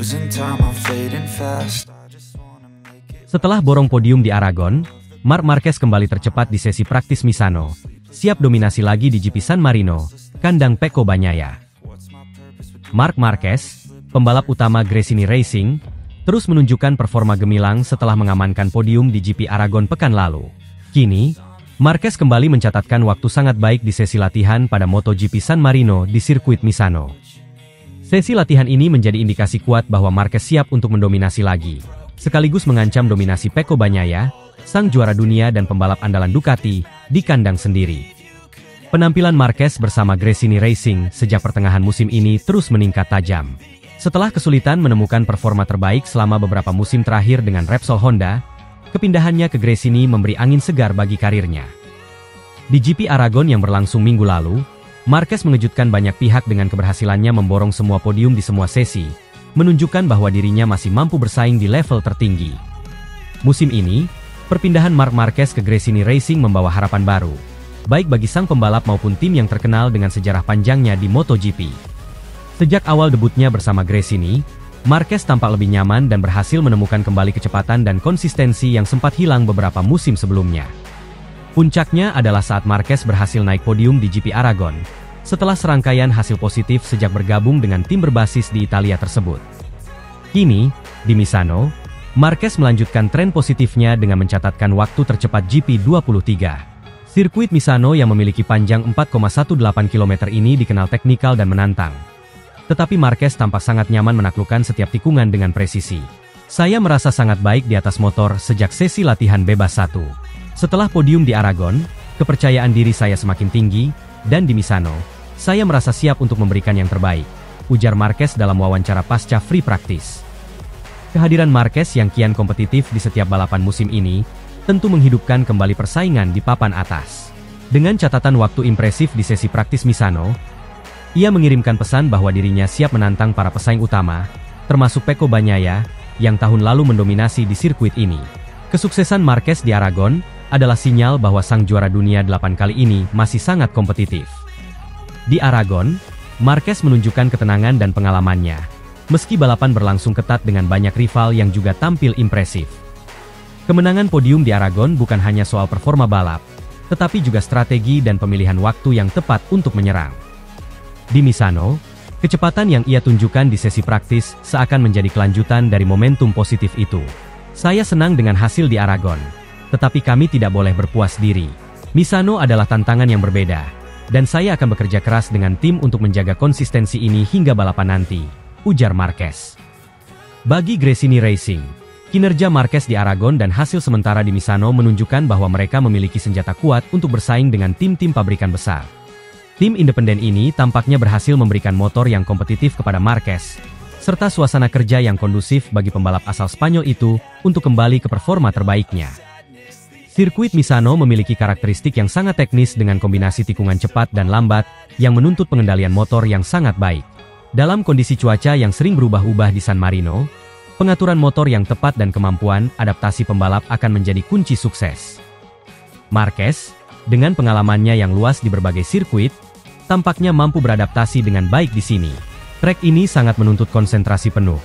Losing time, I'm fading fast. Setelah borong podium di Aragon, Marc Marquez kembali tercepat di sesi praktis Misano, siap dominasi lagi di GP San Marino, kandang Pecco Bagnaia. Marc Marquez, pembalap utama Gresini Racing, terus menunjukkan performa gemilang setelah mengamankan podium di GP Aragon pekan lalu. Kini, Marquez kembali mencatatkan waktu sangat baik di sesi latihan pada MotoGP San Marino di sirkuit Misano. Sesi latihan ini menjadi indikasi kuat bahwa Marquez siap untuk mendominasi lagi, sekaligus mengancam dominasi Pecco Bagnaia, sang juara dunia dan pembalap andalan Ducati, di kandang sendiri. Penampilan Marquez bersama Gresini Racing sejak pertengahan musim ini terus meningkat tajam. Setelah kesulitan menemukan performa terbaik selama beberapa musim terakhir dengan Repsol Honda, kepindahannya ke Gresini memberi angin segar bagi karirnya. Di GP Aragon yang berlangsung minggu lalu, Marquez mengejutkan banyak pihak dengan keberhasilannya memborong semua podium di semua sesi, menunjukkan bahwa dirinya masih mampu bersaing di level tertinggi. Musim ini, perpindahan Marc Marquez ke Gresini Racing membawa harapan baru, baik bagi sang pembalap maupun tim yang terkenal dengan sejarah panjangnya di MotoGP. Sejak awal debutnya bersama Gresini, Marquez tampak lebih nyaman dan berhasil menemukan kembali kecepatan dan konsistensi yang sempat hilang beberapa musim sebelumnya. Puncaknya adalah saat Marquez berhasil naik podium di GP Aragon, setelah serangkaian hasil positif sejak bergabung dengan tim berbasis di Italia tersebut. Kini, di Misano, Marquez melanjutkan tren positifnya dengan mencatatkan waktu tercepat GP23. Sirkuit Misano yang memiliki panjang 4,18 km ini dikenal teknikal dan menantang. Tetapi Marquez tampak sangat nyaman menaklukkan setiap tikungan dengan presisi. Saya merasa sangat baik di atas motor sejak sesi latihan bebas 1. Setelah podium di Aragon, kepercayaan diri saya semakin tinggi, dan di Misano, saya merasa siap untuk memberikan yang terbaik, ujar Marquez dalam wawancara pasca free practice. Kehadiran Marquez yang kian kompetitif di setiap balapan musim ini, tentu menghidupkan kembali persaingan di papan atas. Dengan catatan waktu impresif di sesi praktis Misano, ia mengirimkan pesan bahwa dirinya siap menantang para pesaing utama, termasuk Pecco Bagnaia, yang tahun lalu mendominasi di sirkuit ini. Kesuksesan Marquez di Aragon adalah sinyal bahwa sang juara dunia 8 kali ini masih sangat kompetitif. Di Aragon, Marquez menunjukkan ketenangan dan pengalamannya, meski balapan berlangsung ketat dengan banyak rival yang juga tampil impresif. Kemenangan podium di Aragon bukan hanya soal performa balap, tetapi juga strategi dan pemilihan waktu yang tepat untuk menyerang. Di Misano, kecepatan yang ia tunjukkan di sesi praktis seakan menjadi kelanjutan dari momentum positif itu. Saya senang dengan hasil di Aragon, tetapi kami tidak boleh berpuas diri. Misano adalah tantangan yang berbeda, dan saya akan bekerja keras dengan tim untuk menjaga konsistensi ini hingga balapan nanti, ujar Marquez. Bagi Gresini Racing, kinerja Marquez di Aragon dan hasil sementara di Misano menunjukkan bahwa mereka memiliki senjata kuat untuk bersaing dengan tim-tim pabrikan besar. Tim independen ini tampaknya berhasil memberikan motor yang kompetitif kepada Marquez, serta suasana kerja yang kondusif bagi pembalap asal Spanyol itu untuk kembali ke performa terbaiknya. Sirkuit Misano memiliki karakteristik yang sangat teknis dengan kombinasi tikungan cepat dan lambat yang menuntut pengendalian motor yang sangat baik. Dalam kondisi cuaca yang sering berubah-ubah di San Marino, pengaturan motor yang tepat dan kemampuan adaptasi pembalap akan menjadi kunci sukses. Marquez, dengan pengalamannya yang luas di berbagai sirkuit, tampaknya mampu beradaptasi dengan baik di sini. Trek ini sangat menuntut konsentrasi penuh,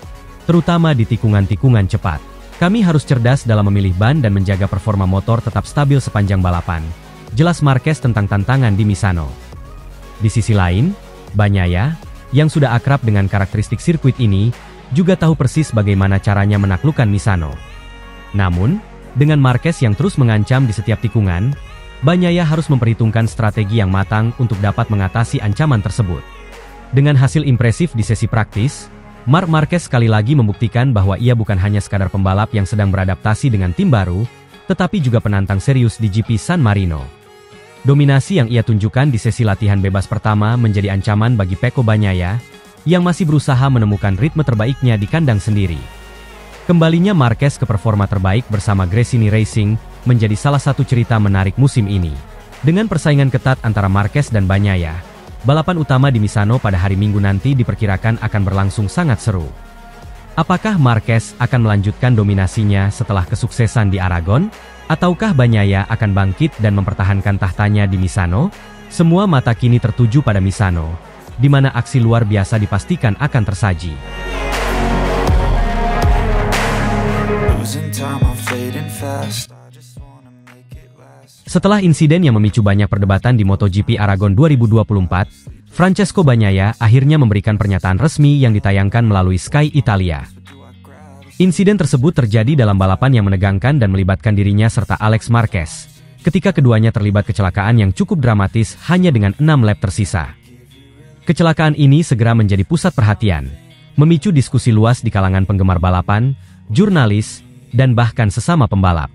terutama di tikungan-tikungan cepat. Kami harus cerdas dalam memilih ban dan menjaga performa motor tetap stabil sepanjang balapan, jelas Marquez tentang tantangan di Misano. Di sisi lain, Bagnaia, yang sudah akrab dengan karakteristik sirkuit ini, juga tahu persis bagaimana caranya menaklukkan Misano. Namun, dengan Marquez yang terus mengancam di setiap tikungan, Bagnaia harus memperhitungkan strategi yang matang untuk dapat mengatasi ancaman tersebut. Dengan hasil impresif di sesi praktis, Marc Marquez sekali lagi membuktikan bahwa ia bukan hanya sekadar pembalap yang sedang beradaptasi dengan tim baru, tetapi juga penantang serius di GP San Marino. Dominasi yang ia tunjukkan di sesi latihan bebas pertama menjadi ancaman bagi Pecco Bagnaia, yang masih berusaha menemukan ritme terbaiknya di kandang sendiri. Kembalinya Marquez ke performa terbaik bersama Gresini Racing menjadi salah satu cerita menarik musim ini. Dengan persaingan ketat antara Marquez dan Bagnaia, balapan utama di Misano pada hari Minggu nanti diperkirakan akan berlangsung sangat seru. Apakah Marquez akan melanjutkan dominasinya setelah kesuksesan di Aragon? Ataukah Bagnaia akan bangkit dan mempertahankan tahtanya di Misano? Semua mata kini tertuju pada Misano, di mana aksi luar biasa dipastikan akan tersaji. losing time, I'm fading fast. Setelah insiden yang memicu banyak perdebatan di MotoGP Aragon 2024, Francesco Bagnaia akhirnya memberikan pernyataan resmi yang ditayangkan melalui Sky Italia. Insiden tersebut terjadi dalam balapan yang menegangkan dan melibatkan dirinya serta Alex Marquez, ketika keduanya terlibat kecelakaan yang cukup dramatis hanya dengan 6 lap tersisa. Kecelakaan ini segera menjadi pusat perhatian, memicu diskusi luas di kalangan penggemar balapan, jurnalis, dan bahkan sesama pembalap.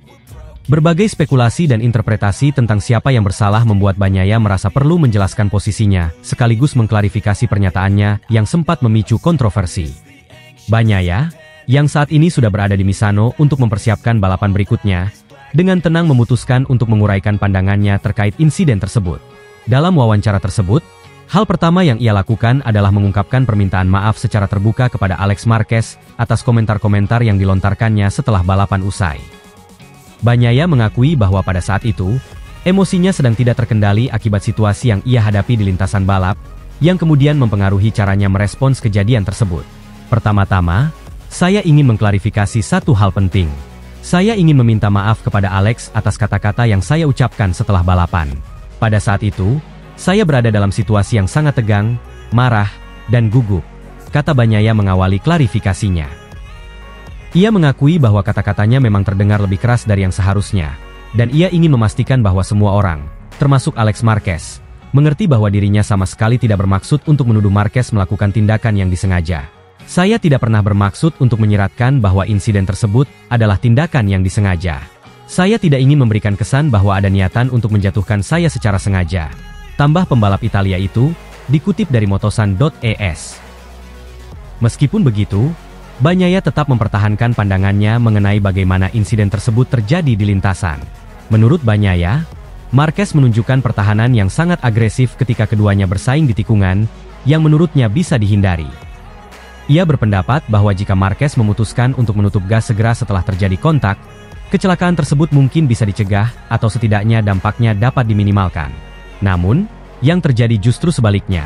Berbagai spekulasi dan interpretasi tentang siapa yang bersalah membuat Bagnaia merasa perlu menjelaskan posisinya, sekaligus mengklarifikasi pernyataannya yang sempat memicu kontroversi. Bagnaia, yang saat ini sudah berada di Misano untuk mempersiapkan balapan berikutnya, dengan tenang memutuskan untuk menguraikan pandangannya terkait insiden tersebut. Dalam wawancara tersebut, hal pertama yang ia lakukan adalah mengungkapkan permintaan maaf secara terbuka kepada Alex Marquez atas komentar-komentar yang dilontarkannya setelah balapan usai. Bagnaia mengakui bahwa pada saat itu, emosinya sedang tidak terkendali akibat situasi yang ia hadapi di lintasan balap, yang kemudian mempengaruhi caranya merespons kejadian tersebut. Pertama-tama, saya ingin mengklarifikasi satu hal penting. Saya ingin meminta maaf kepada Alex atas kata-kata yang saya ucapkan setelah balapan. Pada saat itu, saya berada dalam situasi yang sangat tegang, marah, dan gugup, kata Bagnaia mengawali klarifikasinya. Ia mengakui bahwa kata-katanya memang terdengar lebih keras dari yang seharusnya, dan ia ingin memastikan bahwa semua orang, termasuk Alex Marquez, mengerti bahwa dirinya sama sekali tidak bermaksud untuk menuduh Marquez melakukan tindakan yang disengaja. Saya tidak pernah bermaksud untuk menyiratkan bahwa insiden tersebut adalah tindakan yang disengaja. Saya tidak ingin memberikan kesan bahwa ada niatan untuk menjatuhkan saya secara sengaja, tambah pembalap Italia itu, dikutip dari motosan.es. Meskipun begitu, Bagnaia tetap mempertahankan pandangannya mengenai bagaimana insiden tersebut terjadi di lintasan. Menurut Bagnaia, Marquez menunjukkan pertahanan yang sangat agresif ketika keduanya bersaing di tikungan, yang menurutnya bisa dihindari. Ia berpendapat bahwa jika Marquez memutuskan untuk menutup gas segera setelah terjadi kontak, kecelakaan tersebut mungkin bisa dicegah atau setidaknya dampaknya dapat diminimalkan. Namun, yang terjadi justru sebaliknya.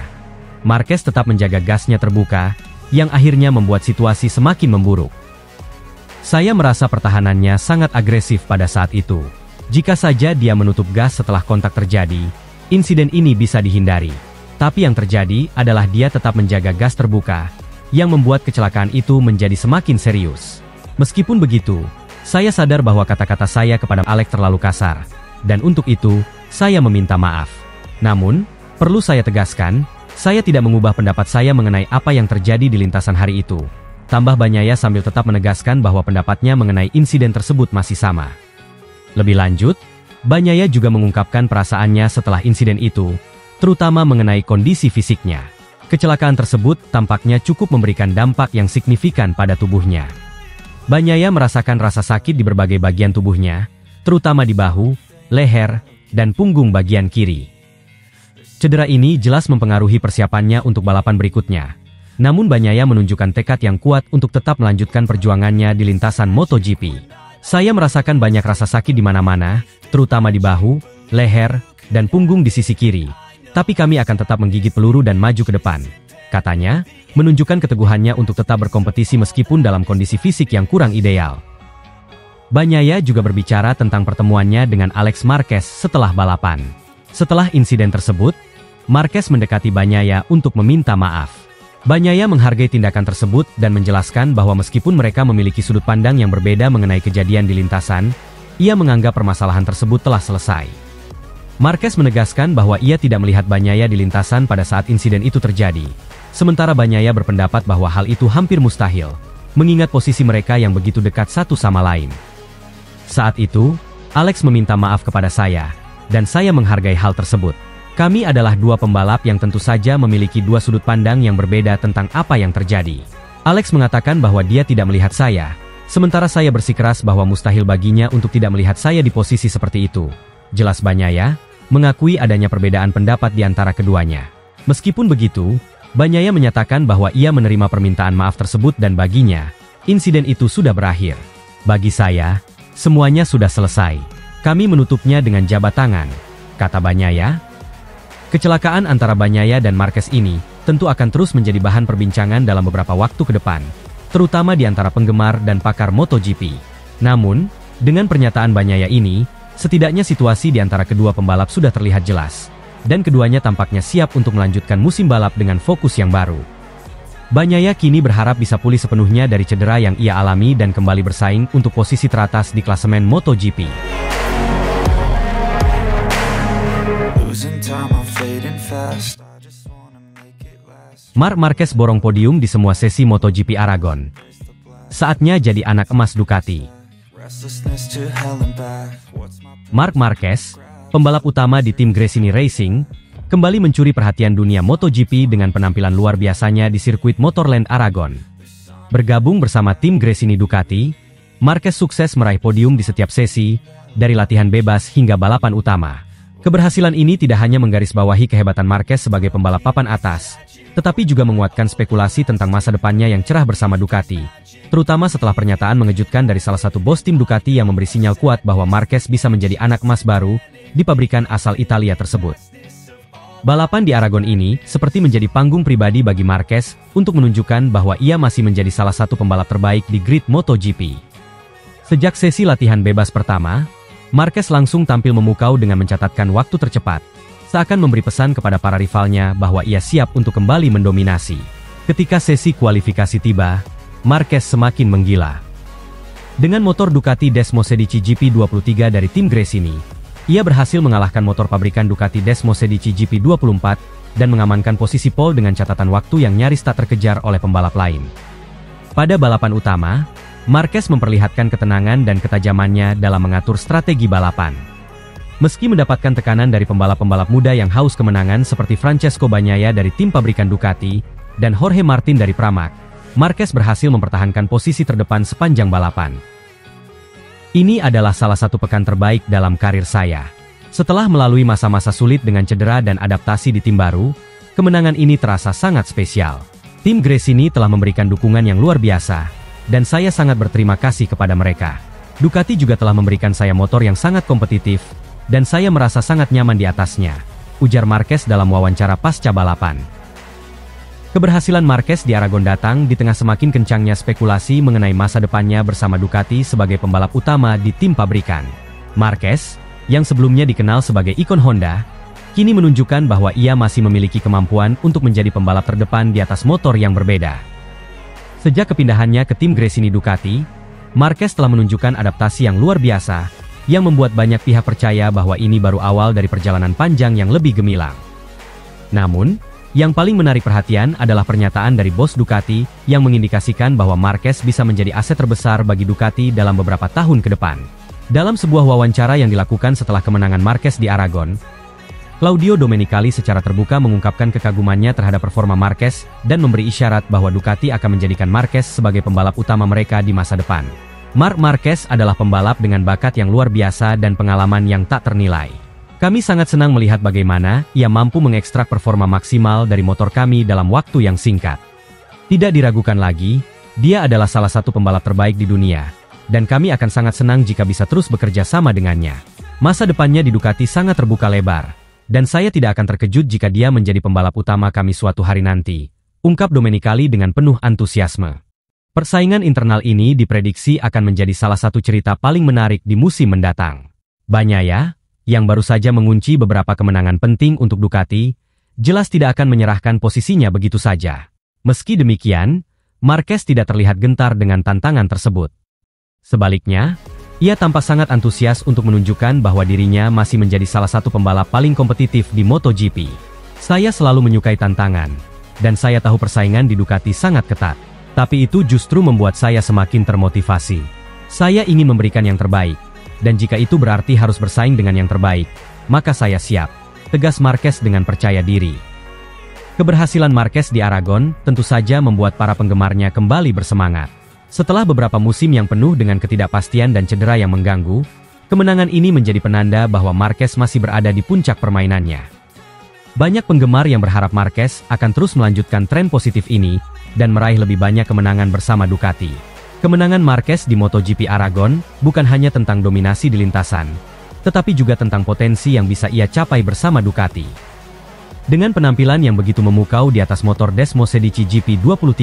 Marquez tetap menjaga gasnya terbuka, yang akhirnya membuat situasi semakin memburuk. Saya merasa pertahanannya sangat agresif pada saat itu. Jika saja dia menutup gas setelah kontak terjadi, insiden ini bisa dihindari. Tapi yang terjadi adalah dia tetap menjaga gas terbuka, yang membuat kecelakaan itu menjadi semakin serius. Meskipun begitu, saya sadar bahwa kata-kata saya kepada Alex terlalu kasar, dan untuk itu, saya meminta maaf. Namun, perlu saya tegaskan, saya tidak mengubah pendapat saya mengenai apa yang terjadi di lintasan hari itu. Tambah Bagnaia sambil tetap menegaskan bahwa pendapatnya mengenai insiden tersebut masih sama. Lebih lanjut, Bagnaia juga mengungkapkan perasaannya setelah insiden itu, terutama mengenai kondisi fisiknya. Kecelakaan tersebut tampaknya cukup memberikan dampak yang signifikan pada tubuhnya. Bagnaia merasakan rasa sakit di berbagai bagian tubuhnya, terutama di bahu, leher, dan punggung bagian kiri. Cedera ini jelas mempengaruhi persiapannya untuk balapan berikutnya. Namun Bagnaia menunjukkan tekad yang kuat untuk tetap melanjutkan perjuangannya di lintasan MotoGP. Saya merasakan banyak rasa sakit di mana-mana, terutama di bahu, leher, dan punggung di sisi kiri. Tapi kami akan tetap menggigit peluru dan maju ke depan, katanya, menunjukkan keteguhannya untuk tetap berkompetisi meskipun dalam kondisi fisik yang kurang ideal. Bagnaia juga berbicara tentang pertemuannya dengan Alex Marquez setelah balapan. Setelah insiden tersebut, Marquez mendekati Bagnaia untuk meminta maaf. Bagnaia menghargai tindakan tersebut dan menjelaskan bahwa meskipun mereka memiliki sudut pandang yang berbeda mengenai kejadian di lintasan, ia menganggap permasalahan tersebut telah selesai. Marquez menegaskan bahwa ia tidak melihat Bagnaia di lintasan pada saat insiden itu terjadi. Sementara Bagnaia berpendapat bahwa hal itu hampir mustahil, mengingat posisi mereka yang begitu dekat satu sama lain. Saat itu, Alex meminta maaf kepada saya, dan saya menghargai hal tersebut. Kami adalah dua pembalap yang tentu saja memiliki dua sudut pandang yang berbeda tentang apa yang terjadi. Alex mengatakan bahwa dia tidak melihat saya, sementara saya bersikeras bahwa mustahil baginya untuk tidak melihat saya di posisi seperti itu. Jelas Bagnaia mengakui adanya perbedaan pendapat di antara keduanya. Meskipun begitu, Bagnaia menyatakan bahwa ia menerima permintaan maaf tersebut dan baginya, insiden itu sudah berakhir. Bagi saya, semuanya sudah selesai. Kami menutupnya dengan jabat tangan, kata Bagnaia. Kecelakaan antara Bagnaia dan Marquez ini tentu akan terus menjadi bahan perbincangan dalam beberapa waktu ke depan, terutama di antara penggemar dan pakar MotoGP. Namun, dengan pernyataan Bagnaia ini, setidaknya situasi di antara kedua pembalap sudah terlihat jelas, dan keduanya tampaknya siap untuk melanjutkan musim balap dengan fokus yang baru. Bagnaia kini berharap bisa pulih sepenuhnya dari cedera yang ia alami dan kembali bersaing untuk posisi teratas di klasemen MotoGP. Marc Marquez borong podium di semua sesi MotoGP Aragon. Saatnya jadi anak emas Ducati. Marc Marquez, pembalap utama di tim Gresini Racing, kembali mencuri perhatian dunia MotoGP dengan penampilan luar biasanya di sirkuit Motorland Aragon. Bergabung bersama tim Gresini Ducati, Marquez sukses meraih podium di setiap sesi, dari latihan bebas hingga balapan utama. Keberhasilan ini tidak hanya menggarisbawahi kehebatan Marquez sebagai pembalap papan atas, tetapi juga menguatkan spekulasi tentang masa depannya yang cerah bersama Ducati, terutama setelah pernyataan mengejutkan dari salah satu bos tim Ducati yang memberi sinyal kuat bahwa Marquez bisa menjadi anak emas baru di pabrikan asal Italia tersebut. Balapan di Aragon ini seperti menjadi panggung pribadi bagi Marquez untuk menunjukkan bahwa ia masih menjadi salah satu pembalap terbaik di grid MotoGP. Sejak sesi latihan bebas pertama, Marquez langsung tampil memukau dengan mencatatkan waktu tercepat, seakan memberi pesan kepada para rivalnya bahwa ia siap untuk kembali mendominasi. Ketika sesi kualifikasi tiba, Marquez semakin menggila. Dengan motor Ducati Desmosedici GP23 dari tim Gresini, ia berhasil mengalahkan motor pabrikan Ducati Desmosedici GP24 dan mengamankan posisi pole dengan catatan waktu yang nyaris tak terkejar oleh pembalap lain. Pada balapan utama, Marquez memperlihatkan ketenangan dan ketajamannya dalam mengatur strategi balapan. Meski mendapatkan tekanan dari pembalap-pembalap muda yang haus kemenangan seperti Francesco Bagnaia dari tim pabrikan Ducati dan Jorge Martin dari Pramac, Marquez berhasil mempertahankan posisi terdepan sepanjang balapan. Ini adalah salah satu pekan terbaik dalam karir saya. Setelah melalui masa-masa sulit dengan cedera dan adaptasi di tim baru, kemenangan ini terasa sangat spesial. Tim Gresini telah memberikan dukungan yang luar biasa, dan saya sangat berterima kasih kepada mereka. Ducati juga telah memberikan saya motor yang sangat kompetitif, dan saya merasa sangat nyaman di atasnya, ujar Marquez dalam wawancara pasca balapan. Keberhasilan Marquez di Aragon datang di tengah semakin kencangnya spekulasi mengenai masa depannya bersama Ducati sebagai pembalap utama di tim pabrikan. Marquez, yang sebelumnya dikenal sebagai ikon Honda, kini menunjukkan bahwa ia masih memiliki kemampuan untuk menjadi pembalap terdepan di atas motor yang berbeda. Sejak kepindahannya ke tim Gresini Ducati, Marquez telah menunjukkan adaptasi yang luar biasa, yang membuat banyak pihak percaya bahwa ini baru awal dari perjalanan panjang yang lebih gemilang. Namun, yang paling menarik perhatian adalah pernyataan dari bos Ducati yang mengindikasikan bahwa Marquez bisa menjadi aset terbesar bagi Ducati dalam beberapa tahun ke depan. Dalam sebuah wawancara yang dilakukan setelah kemenangan Marquez di Aragon, Claudio Domenicali secara terbuka mengungkapkan kekagumannya terhadap performa Marquez dan memberi isyarat bahwa Ducati akan menjadikan Marquez sebagai pembalap utama mereka di masa depan. Marc Marquez adalah pembalap dengan bakat yang luar biasa dan pengalaman yang tak ternilai. Kami sangat senang melihat bagaimana ia mampu mengekstrak performa maksimal dari motor kami dalam waktu yang singkat. Tidak diragukan lagi, dia adalah salah satu pembalap terbaik di dunia, dan kami akan sangat senang jika bisa terus bekerja sama dengannya. Masa depannya di Ducati sangat terbuka lebar, dan saya tidak akan terkejut jika dia menjadi pembalap utama kami suatu hari nanti, ungkap Domenicali dengan penuh antusiasme. Persaingan internal ini diprediksi akan menjadi salah satu cerita paling menarik di musim mendatang. Bagnaia, yang baru saja mengunci beberapa kemenangan penting untuk Ducati, jelas tidak akan menyerahkan posisinya begitu saja. Meski demikian, Marquez tidak terlihat gentar dengan tantangan tersebut. Sebaliknya, ia tampak sangat antusias untuk menunjukkan bahwa dirinya masih menjadi salah satu pembalap paling kompetitif di MotoGP. Saya selalu menyukai tantangan, dan saya tahu persaingan di Ducati sangat ketat. Tapi itu justru membuat saya semakin termotivasi. Saya ingin memberikan yang terbaik. Dan jika itu berarti harus bersaing dengan yang terbaik, maka saya siap, tegas Marquez dengan percaya diri. Keberhasilan Marquez di Aragon tentu saja membuat para penggemarnya kembali bersemangat. Setelah beberapa musim yang penuh dengan ketidakpastian dan cedera yang mengganggu, kemenangan ini menjadi penanda bahwa Marquez masih berada di puncak permainannya. Banyak penggemar yang berharap Marquez akan terus melanjutkan tren positif ini dan meraih lebih banyak kemenangan bersama Ducati. Kemenangan Marquez di MotoGP Aragon bukan hanya tentang dominasi di lintasan, tetapi juga tentang potensi yang bisa ia capai bersama Ducati. Dengan penampilan yang begitu memukau di atas motor Desmosedici GP23,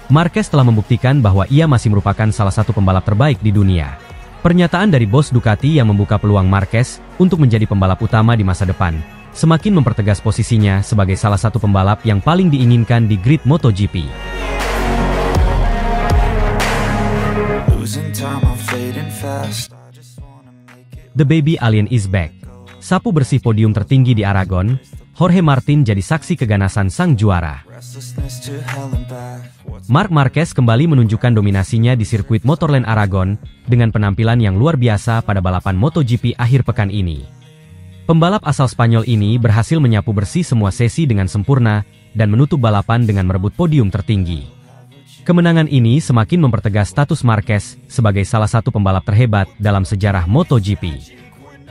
Marquez telah membuktikan bahwa ia masih merupakan salah satu pembalap terbaik di dunia. Pernyataan dari bos Ducati yang membuka peluang Marquez untuk menjadi pembalap utama di masa depan, semakin mempertegas posisinya sebagai salah satu pembalap yang paling diinginkan di grid MotoGP. The baby alien is back. Sapu bersih podium tertinggi di Aragon, Jorge Martin jadi saksi keganasan sang juara. Marc Marquez kembali menunjukkan dominasinya di sirkuit Motorland Aragon dengan penampilan yang luar biasa pada balapan MotoGP akhir pekan ini. Pembalap asal Spanyol ini berhasil menyapu bersih semua sesi dengan sempurna dan menutup balapan dengan merebut podium tertinggi. Kemenangan ini semakin mempertegas status Marquez sebagai salah satu pembalap terhebat dalam sejarah MotoGP.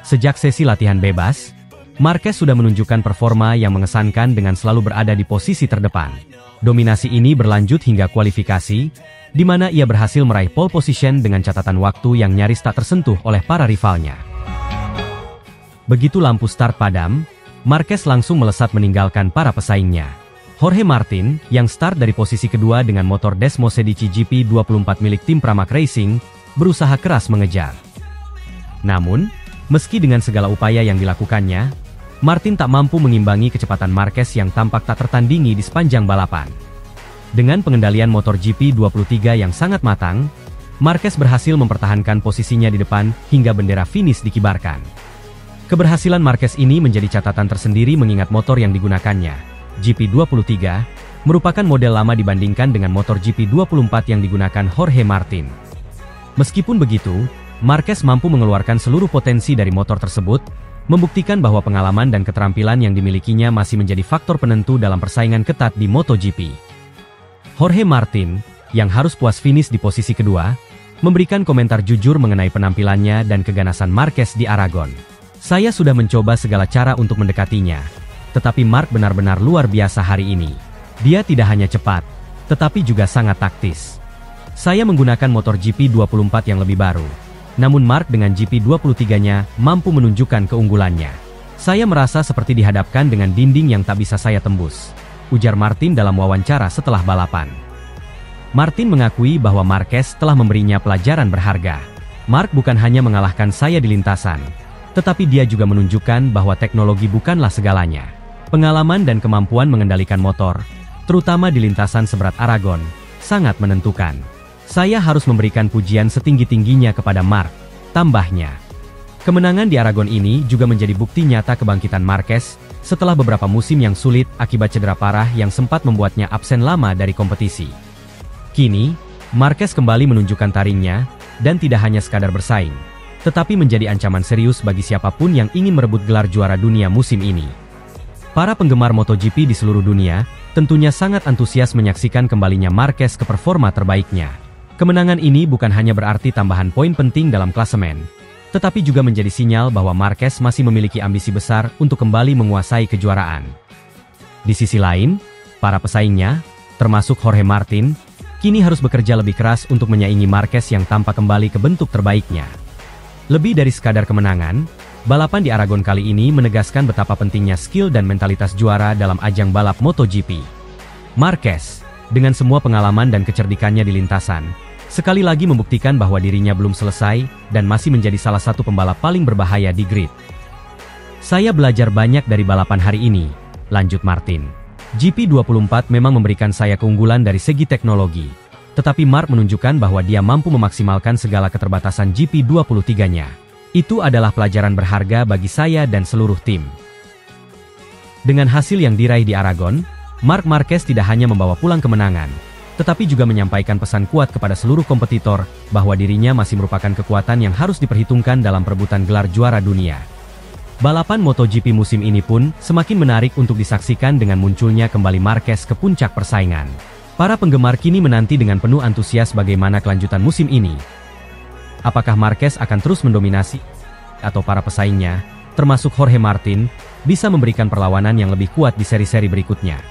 Sejak sesi latihan bebas, Marquez sudah menunjukkan performa yang mengesankan dengan selalu berada di posisi terdepan. Dominasi ini berlanjut hingga kualifikasi, di mana ia berhasil meraih pole position dengan catatan waktu yang nyaris tak tersentuh oleh para rivalnya. Begitu lampu start padam, Marquez langsung melesat meninggalkan para pesaingnya. Jorge Martin, yang start dari posisi kedua dengan motor Desmosedici GP24 milik tim Pramac Racing, berusaha keras mengejar. Namun, meski dengan segala upaya yang dilakukannya, Martin tak mampu mengimbangi kecepatan Marquez yang tampak tak tertandingi di sepanjang balapan. Dengan pengendalian motor GP23 yang sangat matang, Marquez berhasil mempertahankan posisinya di depan hingga bendera finish dikibarkan. Keberhasilan Marquez ini menjadi catatan tersendiri mengingat motor yang digunakannya, GP23, merupakan model lama dibandingkan dengan motor GP24 yang digunakan Jorge Martin. Meskipun begitu, Marquez mampu mengeluarkan seluruh potensi dari motor tersebut, membuktikan bahwa pengalaman dan keterampilan yang dimilikinya masih menjadi faktor penentu dalam persaingan ketat di MotoGP. Jorge Martin, yang harus puas finish di posisi kedua, memberikan komentar jujur mengenai penampilannya dan keganasan Marquez di Aragon. Saya sudah mencoba segala cara untuk mendekatinya, tetapi Marc benar-benar luar biasa hari ini. Dia tidak hanya cepat, tetapi juga sangat taktis. Saya menggunakan motor GP24 yang lebih baru. Namun Marc dengan GP23-nya mampu menunjukkan keunggulannya. Saya merasa seperti dihadapkan dengan dinding yang tak bisa saya tembus, ujar Martin dalam wawancara setelah balapan. Martin mengakui bahwa Marquez telah memberinya pelajaran berharga. Marc bukan hanya mengalahkan saya di lintasan, tetapi dia juga menunjukkan bahwa teknologi bukanlah segalanya. Pengalaman dan kemampuan mengendalikan motor, terutama di lintasan seberat Aragon, sangat menentukan. Saya harus memberikan pujian setinggi-tingginya kepada Marc, tambahnya. Kemenangan di Aragon ini juga menjadi bukti nyata kebangkitan Marquez setelah beberapa musim yang sulit akibat cedera parah yang sempat membuatnya absen lama dari kompetisi. Kini, Marquez kembali menunjukkan taringnya, dan tidak hanya sekadar bersaing, tetapi menjadi ancaman serius bagi siapapun yang ingin merebut gelar juara dunia musim ini. Para penggemar MotoGP di seluruh dunia, tentunya sangat antusias menyaksikan kembalinya Marquez ke performa terbaiknya. Kemenangan ini bukan hanya berarti tambahan poin penting dalam klasemen, tetapi juga menjadi sinyal bahwa Marquez masih memiliki ambisi besar untuk kembali menguasai kejuaraan. Di sisi lain, para pesaingnya, termasuk Jorge Martin, kini harus bekerja lebih keras untuk menyaingi Marquez yang tampak kembali ke bentuk terbaiknya. Lebih dari sekadar kemenangan, balapan di Aragon kali ini menegaskan betapa pentingnya skill dan mentalitas juara dalam ajang balap MotoGP. Marquez, dengan semua pengalaman dan kecerdikannya di lintasan, sekali lagi membuktikan bahwa dirinya belum selesai dan masih menjadi salah satu pembalap paling berbahaya di grid. Saya belajar banyak dari balapan hari ini, lanjut Martin. GP24 memang memberikan saya keunggulan dari segi teknologi, tetapi Marc menunjukkan bahwa dia mampu memaksimalkan segala keterbatasan GP23-nya. Itu adalah pelajaran berharga bagi saya dan seluruh tim. Dengan hasil yang diraih di Aragon, Marc Marquez tidak hanya membawa pulang kemenangan, tetapi juga menyampaikan pesan kuat kepada seluruh kompetitor bahwa dirinya masih merupakan kekuatan yang harus diperhitungkan dalam perebutan gelar juara dunia. Balapan MotoGP musim ini pun semakin menarik untuk disaksikan dengan munculnya kembali Marquez ke puncak persaingan. Para penggemar kini menanti dengan penuh antusias bagaimana kelanjutan musim ini. Apakah Marquez akan terus mendominasi, atau para pesaingnya, termasuk Jorge Martin, bisa memberikan perlawanan yang lebih kuat di seri-seri berikutnya.